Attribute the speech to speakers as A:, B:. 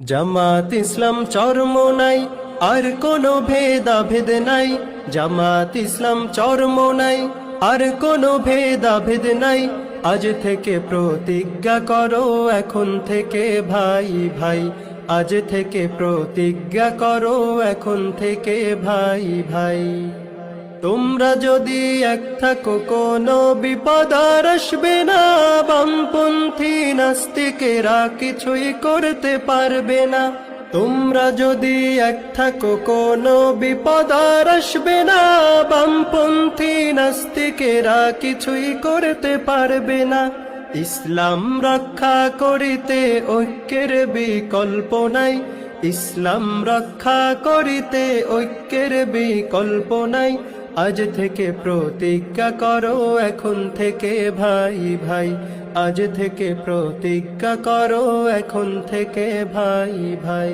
A: জামাত ইসলাম চরমোনাই আর কোনো ভেদাভেদ নাই। জামাত ইসলাম চরমোনাই আর কোনো ভেদাভেদ নাই। আজ থেকে প্রতিজ্ঞা করো এখন থেকে ভাই ভাই। আজ থেকে প্রতিজ্ঞা করো এখন থেকে ভাই ভাই। তোমরা যদি এক থাকো কোনো বিপদ আর আসবে না। বামপন্থী নাস্তিকেরা কিছুই করতে পারবে না। তোমরা যদি এক থাকো কোনো বিপদ আর আসবে না। বামপন্থী নাস্তিকেরা কিছুই করতে পারবে না। ইসলাম রক্ষা করিতে ঐক্যের বিকল্প নাই। ইসলাম রক্ষা করিতে ঐক্যের বিকল্প নাই। আজ থেকে প্রতিজ্ঞা করো এখন থেকে ভাই ভাই। আজ থেকে প্রতিজ্ঞা করো এখন থেকে ভাই ভাই।